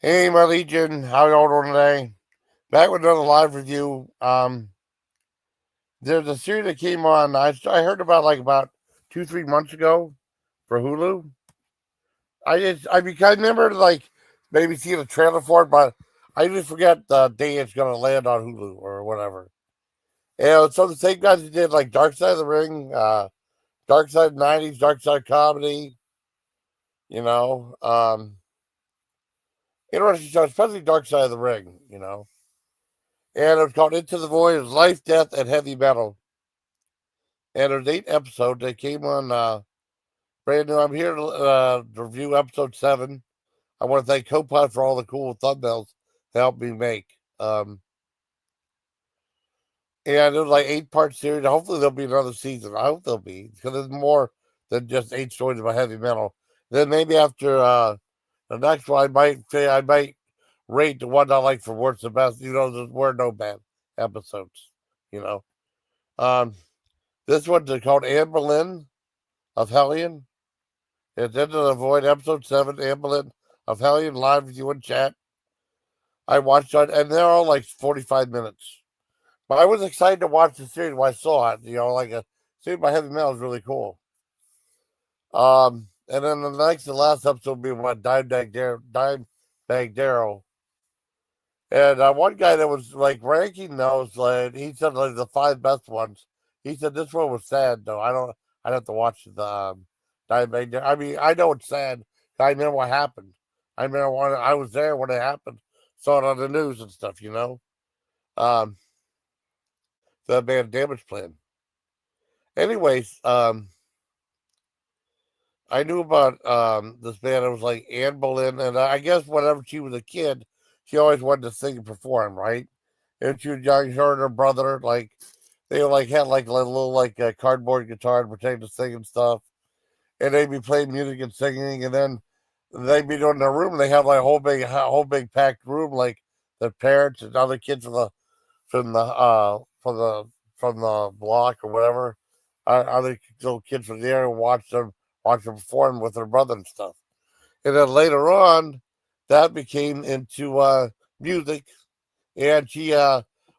Hey, my Legion, how y'all doing today? Back with another live review. There's a series that came on. I heard about like about 2 3 months ago for Hulu. I remember like maybe seeing a trailer for it, but I usually forget the day it's gonna land on Hulu or whatever. And so the same guys that did like Dark Side of the Ring, Dark Side '90s, Dark Side Comedy, you know, interesting show, especially Dark Side of the Ring, and it was called Into the Void. It was Life, Death, and Heavy Metal. And there's 8 episodes. They came on brand new. I'm here to review episode 7. I want to thank Copilot for all the cool thumbnails to help me make. And it was like 8 part series. Hopefully there'll be another season. I hope there'll be because there's more than just 8 stories about heavy metal. Then maybe after the next one, I might rate the one I like for worst and best. There were no bad episodes. You know, um, this one's called Anne Boleyn of Hellion. It's Into the Void, episode 7, Anne Boleyn of Hellion, live with you in chat. I watched it, and they're all like 45 minutes. But I was excited to watch the series when I saw it. Like a series by Heavy Metal is really cool. And then the last episode will be about Dimebag Darrell. And one guy that was like ranking those, like he said, like the 5 best ones. He said this one was sad though. I'd have to watch the Dimebag Darrell. I mean, I know it's sad. I remember what happened. I remember when I was there when it happened. Saw it on the news and stuff. Um, the band Damage Plan. Anyways, I knew about this band. It was like Anne Boleyn, and I guess whenever she was a kid, she always wanted to sing and perform, right? And she was young, her and her brother, like they like had like a little like a cardboard guitar and pretend to sing and stuff, and they'd be playing music and singing, and then they'd be doing their room. And they have like a whole big packed room, like their parents and other kids from the from the block or whatever. Other little kids from there and watch them perform with their brother and stuff. And then later on, that became into music, and she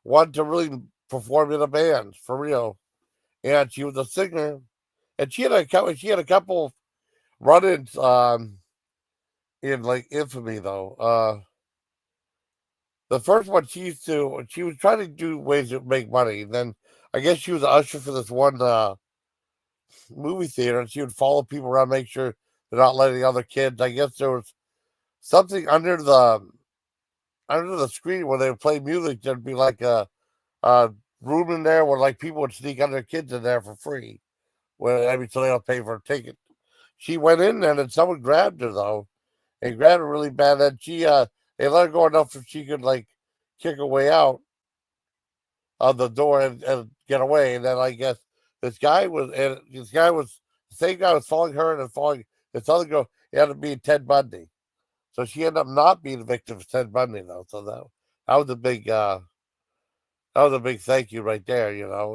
wanted to really perform in a band for real. And she was a singer, and she had a couple run-ins in like infamy though. The first one she was trying to do ways to make money. And then I guess she was an usher for this one movie theater, and she would follow people around, make sure they're not letting other kids. I guess there was something under the screen where they would play music. There'd be like a room in there where like people would sneak other kids in there for free. Where I mean, so they don't pay for a ticket. She went in there and someone grabbed her though, and grabbed her really bad. And they let her go enough so she could like kick her way out of the door and get away. And then I guess this guy was the same guy was following her and following this other girl. It ended up being Ted Bundy. So she ended up not being a victim of Ted Bundy though. So that was a big thank you right there.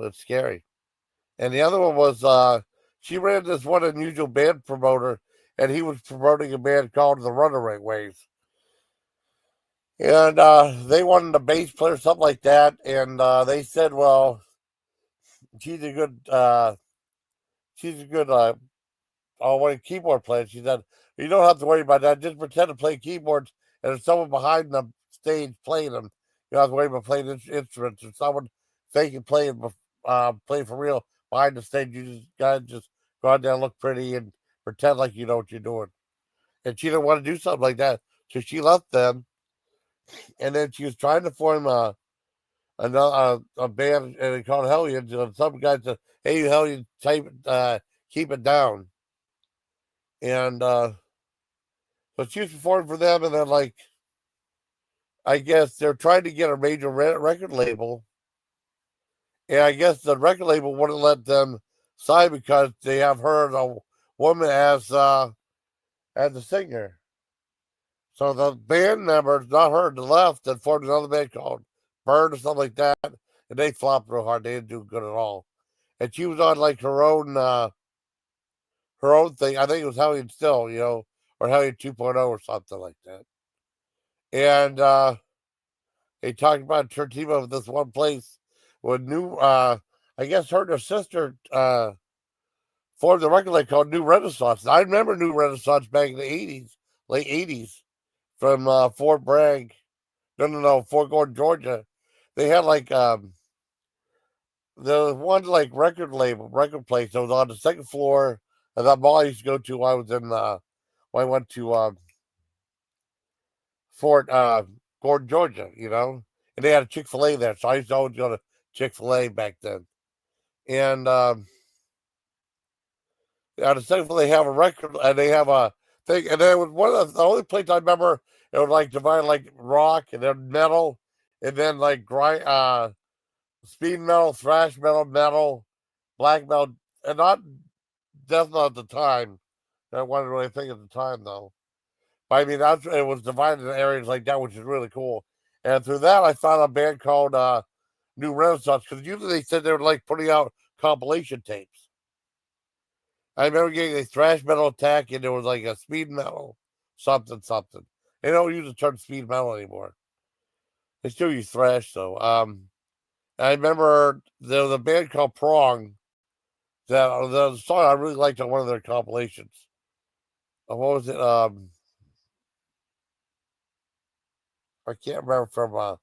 It's scary. And the other one was she ran this one unusual band promoter, and he was promoting a band called the Runaway Waves. And they wanted a bass player, something like that. And they said, well, she's a good she's a good keyboard player. She said, you don't have to worry about that. Just pretend to play keyboards, and if someone behind the stage playing them, you don't have to worry about playing instruments. If someone faking playing for real behind the stage, you just gotta just go out there and look pretty and pretend like you know what you're doing. And she didn't want to do something like that, so she left them. And then she was trying to form a band, and they called Hellion. And some guy said, "Hey, Hellion, keep it down." And so she was performing for them, and then like I guess they're trying to get a major record label, and I guess the record label wouldn't let them sign because they have her, the woman, as the singer. So the band members, not her, the left, and formed another band called Bird or something like that, and they flopped real hard. They didn't do good at all. And she was on like her own thing. I think it was Hellion Still, or Hellion 2.0 or something like that. And they talked about her team of this one place with new. I guess her and her sister formed the record label called New Renaissance. I remember New Renaissance back in the '80s, late '80s, from Fort Bragg. No, Fort Gordon, Georgia. They had like there was one like record place that was on the second floor of that mall I used to go to when I was in when I went to Fort Gordon, Georgia, and they had a Chick-fil-A there, so I used to always go to Chick-fil-A back then. And on the second floor they have a record, and they have a thing, and then it was one of the only places I remember it was like divided like rock and then metal, and then like speed metal, thrash metal, metal, black metal, and not death metal at the time. I wasn't really think at the time though. But I mean, it was divided in areas like that, which is really cool. And through that, I found a band called New Renaissance, because usually they said they were like putting out compilation tapes. I remember getting a thrash metal attack, and there was like a speed metal something something. They don't use the term speed metal anymore. They still use thrash though. I remember there was a band called Prong that the song I really liked on one of their compilations. What was it? I can't remember from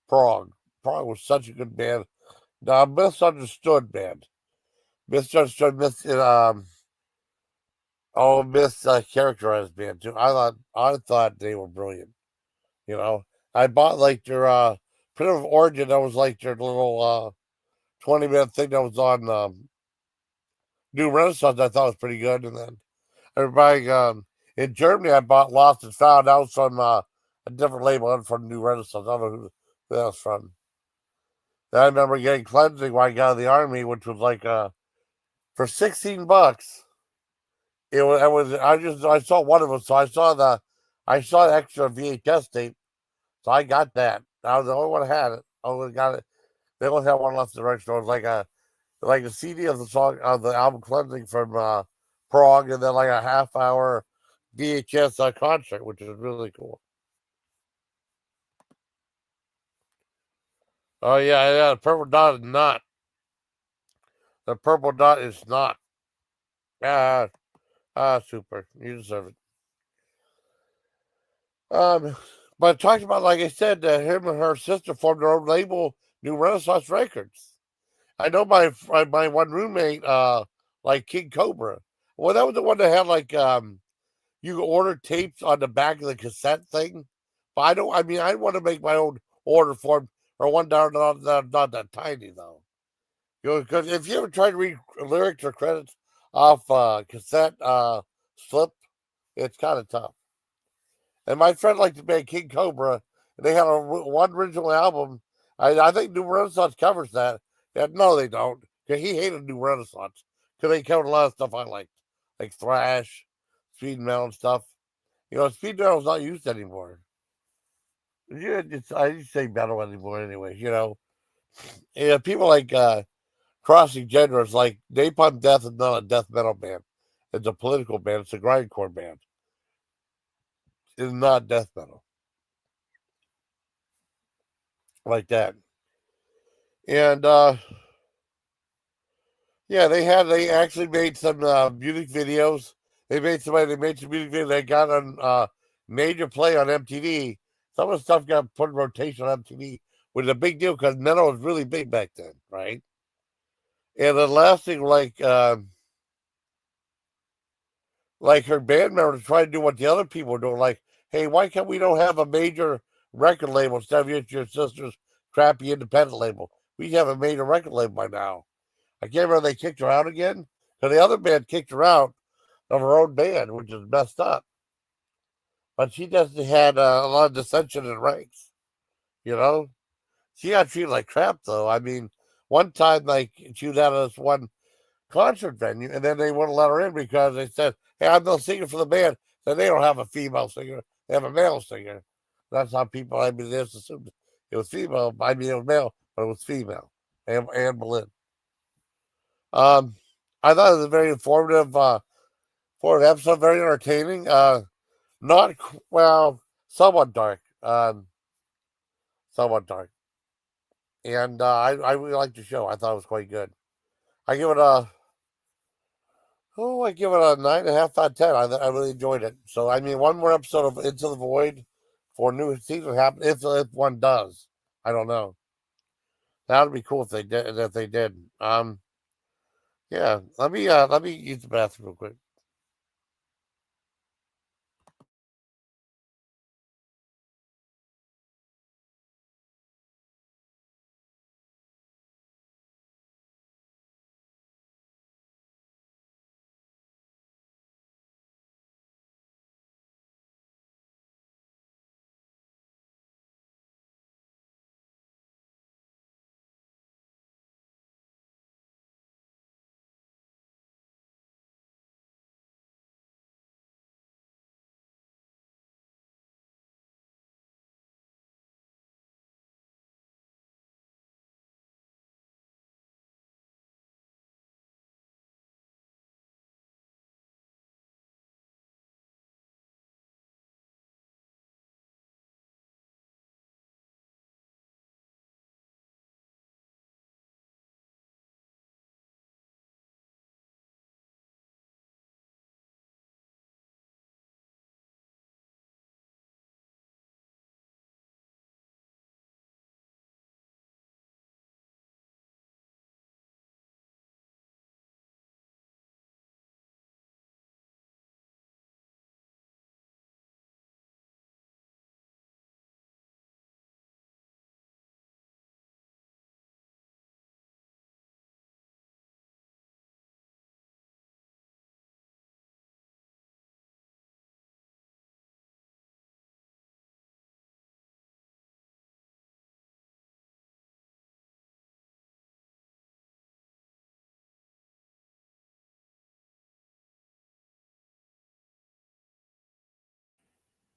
Prong. Prong was such a good band. Now, misunderstood band. Misunderstood, mischaracterized band too. I thought they were brilliant. You know, I bought like their Primitive Origin. That was like their little 20-minute thing that was on New Renaissance. I thought was pretty good. And then everybody in Germany, I bought Lost and Found. That was from a different label from New Renaissance. I don't know who that was from. Then I remember getting Cleansing when I got out of the army, which was like for $16. I saw one of them, so I saw the extra VHS tape, so I got that. I was the only one who had it. I only got it. They only had one left in the record. It was like a CD of the song of the album Cleansing from Prague, and then like a half-hour VHS concert, which is really cool. Oh yeah, the purple dot is not. The purple dot is not. Ah, super. You deserve it. Um, but it talks about, like I said, him and her sister formed their own label, New Renaissance Records. I know my one roommate, like King Cobra. Well, that was the one that had like you could order tapes on the back of the cassette thing. But I don't. I mean, I want to make my own order form or one down not that tiny though. Because if you ever try to read lyrics or credits off cassette slip, it's kind of tough. And my friend liked to make King Cobra, and they had one original album. I think New Renaissance covers that. Yeah, no, they don't. Because he hated New Renaissance. Because they covered a lot of stuff I liked, like thrash, speed metal and stuff. Speed metal's not used anymore. I just say metal anymore, anyways. People like crossing genres, like Napalm Death is not a death metal band. It's a political band. It's a grindcore band. It's not death metal like that. And yeah, they actually made some music videos. They made some music videos that got on major play on MTV. Some of the stuff got put in rotation on MTV, which is a big deal because metal was really big back then, right? And the last thing, like her band members trying to do what the other people were doing, like, hey, why can't we don't have a major record label instead of your sister's crappy independent label? We have a major record label by now. I can't remember they kicked her out again. So the other band kicked her out of her own band, which is messed up. But she just had a lot of dissension in ranks, you know? She got treated like crap, though. I mean, one time, like, she was at this one concert venue, and then they wouldn't let her in because they said, hey, I'm the singer for the band. Then they don't have a female singer, they have a male singer. That's how people, I mean, they just assumed it was female. I mean, it was male, but it was female. Anne Boleyn. Um, I thought it was a very informative for an episode, very entertaining. Not well, somewhat dark. somewhat dark. And I really liked the show. I thought it was quite good. I give it a I give it a 9.5 out of 10. I really enjoyed it. So I mean, one more episode of Into the Void for a new season happen if one does. I don't know. That would be cool if they did. If they did. Yeah. Let me use the bathroom real quick.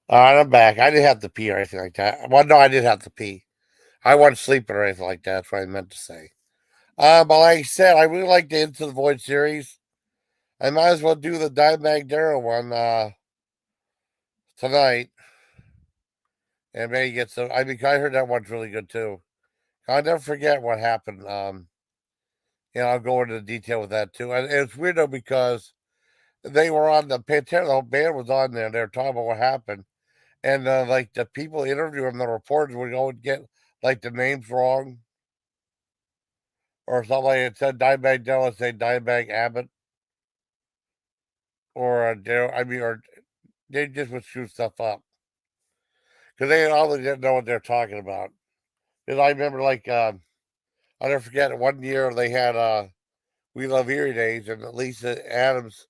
All right, I'm back. I didn't have to pee or anything like that. Well, no, I did have to pee. I wasn't sleeping or anything like that. That's what I meant to say. But like I said, I really like the Into the Void series. I might as well do the Dimebag Darrow one tonight, and maybe get some. I mean, I heard that one's really good too. I'll never forget what happened. I'll go into detail with that too. And it's weird though because they were on the Pantera, the whole band was on there. And they were talking about what happened, and like the people interviewing the reporters would go and get like the names wrong or something like it said Dimebag Darrell, it said Dimebag Abbott or Darrell. I mean, or they just would screw stuff up because they all didn't know what they're talking about. Because I remember, like, I'll never forget one year they had We Love Erie Days, and Lisa Adams,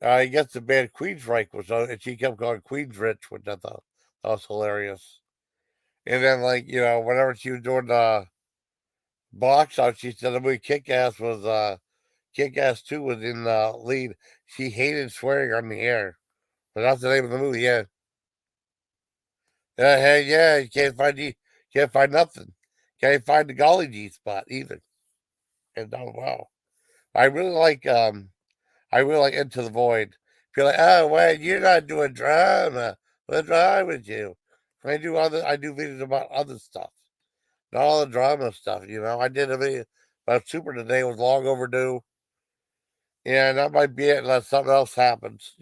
I guess the band Queensryche was on, and she kept calling Queensrich, which I thought that was hilarious. And then, like, whenever she was doing the box out, she said the movie Kick Ass was, Kick Ass 2 was in the lead. She hated swearing on the air. But that's the name of the movie, yeah. Hey, yeah, can't find nothing. Can't find the golly G spot either. And oh wow. I really like I really like Into the Void. Feel like, oh wait, you're not doing drama. What's wrong with you? I do videos about other stuff. Not all the drama stuff. I did a video about Super today, it was long overdue. Yeah, that might be it unless something else happens.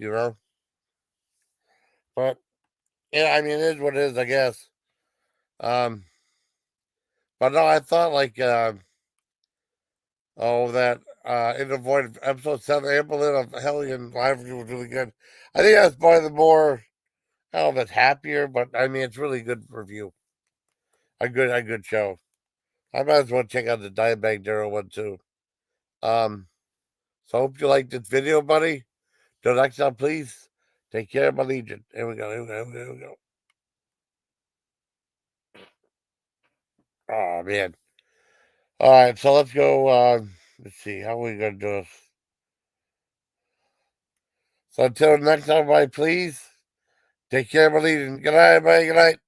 But yeah, I mean it is what it is, I guess. Um but no, I thought like that in the void episode 7, Amberlin of Hellion live review was really good. I think that's probably the more I don't know if it's happier, but I mean it's really good review. A good show. I might as well check out the Dimebag Darrell one too. Um so I hope you like this video, buddy. Till next time, please. Take care, my legion. Here we go, here we go, here we go. Oh man. Alright, so let's go let's see, how are we gonna do this? So until next time, everybody, please take care, my legion. Good night, everybody. Good night.